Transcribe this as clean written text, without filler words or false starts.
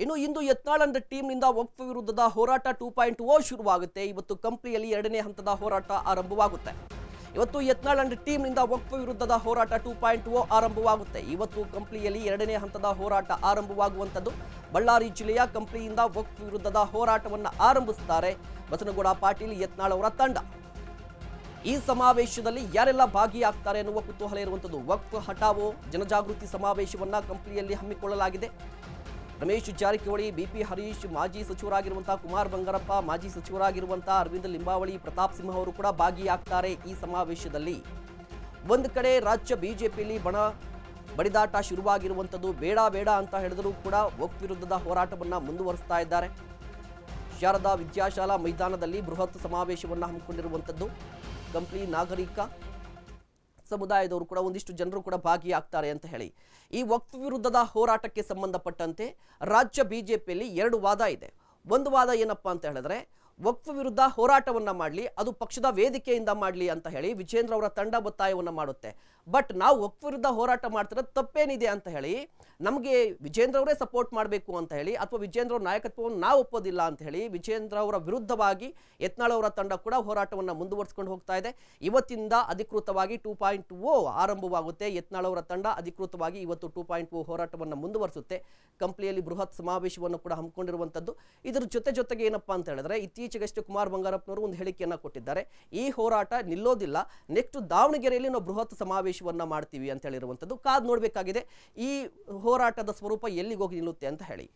ಇನ್ನು ಇಂದು ಯತ್ನಾಳ್ ಅಂಡ್ ಟೀಮ್ನಿಂದ ವಕ್ಫ್ ವಿರುದ್ಧದ ಹೋರಾಟ 2.0 ಶುರುವಾಗುತ್ತೆ. ಇವತ್ತು ಕಂಪ್ಲಿಯಲ್ಲಿ 2ನೇ ಹಂತದ ಹೋರಾಟ ಆರಂಭವಾಗುತ್ತೆ. ಇವತ್ತು ಯತ್ನಾಳ್ ಅಂಡ್ ಟೀಮ್ನಿಂದ ವಕ್ಫ್ ವಿರುದ್ಧದ ಹೋರಾಟ 2.0 ಆರಂಭವಾಗುತ್ತೆ. ಇವತ್ತು ಕಂಪ್ಲಿಯಲ್ಲಿ 2ನೇ ಹಂತದ ಹೋರಾಟ ಆರಂಭವಾಗುವಂಥದ್ದು. ಬಳ್ಳಾರಿ ಜಿಲ್ಲೆಯ ಕಂಪ್ಲಿಯಿಂದ ವಕ್ಫ್ ವಿರುದ್ಧದ ಹೋರಾಟವನ್ನು ಆರಂಭಿಸುತ್ತಾರೆ ಬಸನಗೌಡ ಪಾಟೀಲ್ ಯತ್ನಾಳ್ ಅವರ ತಂಡ. ಈ ಸಮಾವೇಶದಲ್ಲಿ ಯಾರೆಲ್ಲ ಭಾಗಿಯಾಗ್ತಾರೆ ಎನ್ನುವ ಕುತೂಹಲ ಇರುವಂಥದ್ದು. ವಕ್ಫ್ ಹಟಾವೋ ಜನಜಾಗೃತಿ ಸಮಾವೇಶವನ್ನು ಕಂಪ್ಲಿಯಲ್ಲಿ ಹಮ್ಮಿಕೊಳ್ಳಲಾಗಿದೆ. ರಮೇಶ್ ಜಾರಕಿಹೊಳಿ, ಬಿಪಿ ಹರೀಶ್, ಮಾಜಿ ಸಚಿವರಾಗಿರುವಂತಹ ಕುಮಾರ್ ಬಂಗಾರಪ್ಪ, ಮಾಜಿ ಸಚಿವರಾಗಿರುವಂತಹ ಅರವಿಂದ್ ಲಿಂಬಾವಳಿ, ಪ್ರತಾಪ್ ಸಿಂಹ ಅವರು ಕೂಡ ಭಾಗಿಯಾಗ್ತಾರೆ ಈ ಸಮಾವೇಶದಲ್ಲಿ. ಒಂದು ಕಡೆ ರಾಜ್ಯ ಬಿಜೆಪಿಯಲ್ಲಿ ಬಡಿದಾಟ ಶುರುವಾಗಿರುವಂಥದ್ದು. ಬೇಡ ಬೇಡ ಅಂತ ಹೇಳಿದರೂ ಕೂಡ ವಕ್ಫ್ ವಿರುದ್ಧದ ಹೋರಾಟವನ್ನು ಮುಂದುವರಿಸ್ತಾ ಇದ್ದಾರೆ. ಶಾರದಾ ವಿದ್ಯಾಶಾಲಾ ಮೈದಾನದಲ್ಲಿ ಬೃಹತ್ ಸಮಾವೇಶವನ್ನು ಹಮ್ಮಿಕೊಂಡಿರುವಂಥದ್ದು. ಕಂಪ್ಲಿ ನಾಗರಿಕ ಸಮುದಾಯದವರು ಕೂಡ ಒಂದಿಷ್ಟು ಜನರು ಕೂಡ ಭಾಗಿಯಾಗ್ತಾರೆ ಅಂತ ಹೇಳಿ. ಈ ವಕ್ಫ್ ವಿರುದ್ಧದ ಹೋರಾಟಕ್ಕೆ ಸಂಬಂಧಪಟ್ಟಂತೆ ರಾಜ್ಯ ಬಿಜೆಪಿಯಲ್ಲಿ 2 ವಾದ ಇದೆ. ಒಂದು ವಾದ ಏನಪ್ಪಾ ಅಂತ ಹೇಳಿದ್ರೆ, ವಕ್ಫ್ ವಿರುದ್ಧ ಹೋರಾಟವನ್ನ ಮಾಡಲಿ, ಅದು ಪಕ್ಷದ ವೇದಿಕೆಯಿಂದ ಮಾಡಲಿ ಅಂತ ಹೇಳಿ ವಿಜೇಂದ್ರ ಅವರ ತಂಡ ಒತ್ತಾಯವನ್ನು ಮಾಡುತ್ತೆ. ಬಟ್ ನಾವು ವಕ್ಫ್ ವಿರುದ್ಧ ಹೋರಾಟ ಮಾಡ್ತಿರೋದು ತಪ್ಪೇನಿದೆ ಅಂತ ಹೇಳಿ, ನಮಗೆ ವಿಜೇಂದ್ರ ಅವರೇ ಸಪೋರ್ಟ್ ಮಾಡಬೇಕು ಅಂತ ಹೇಳಿ, ಅಥವಾ ವಿಜೇಂದ್ರ ಅವರ ನಾಯಕತ್ವವನ್ನು ನಾವು ಒಪ್ಪೋದಿಲ್ಲ ಅಂತ ಹೇಳಿ ವಿಜೇಂದ್ರ ಅವರ ವಿರುದ್ಧವಾಗಿ ಯತ್ನಾಳ್ ಅವರ ತಂಡ ಕೂಡ ಹೋರಾಟವನ್ನು ಮುಂದುವರಿಸಿಕೊಂಡು ಹೋಗ್ತಾ ಇದೆ. ಇವತ್ತಿಂದ ಅಧಿಕೃತವಾಗಿ 2.0 ಆರಂಭವಾಗುತ್ತೆ. ಯತ್ನಾಳ್ ಅವರ ತಂಡ ಅಧಿಕೃತವಾಗಿ ಇವತ್ತು 2.0 ಹೋರಾಟವನ್ನು ಮುಂದುವರಿಸುತ್ತೆ. ಕಂಪ್ಲಿಯಲ್ಲಿ ಬೃಹತ್ ಸಮಾವೇಶವನ್ನು ಕೂಡ ಹಮ್ಮಿಕೊಂಡಿರುವಂಥದ್ದು. ಇದರ ಜೊತೆಗೆ ಏನಪ್ಪಾ ಅಂತ ಹೇಳಿದ್ರೆ, ಇತ್ತೀಚೆಗಷ್ಟೇ ಕುಮಾರ್ ಬಂಗಾರಪ್ಪನವರು ಒಂದು ಹೇಳಿಕೆಯನ್ನು ಕೊಟ್ಟಿದ್ದಾರೆ. ಈ ಹೋರಾಟ ನಿಲ್ಲೋದಿಲ್ಲ, ನೆಕ್ಸ್ಟ್ ದಾವಣಗೆರೆಯಲ್ಲಿ ನಾವು ಬೃಹತ್ ಸಮಾವೇಶವನ್ನ ಮಾಡ್ತೀವಿ ಅಂತ ಹೇಳಿರುವಂಥದ್ದು. ಕಾದು ನೋಡಬೇಕಾಗಿದೆ ಈ ಹೋರಾಟದ ಸ್ವರೂಪ ಎಲ್ಲಿಗೆ ಹೋಗಿ ನಿಲ್ಲುತ್ತೆ ಅಂತ ಹೇಳಿ.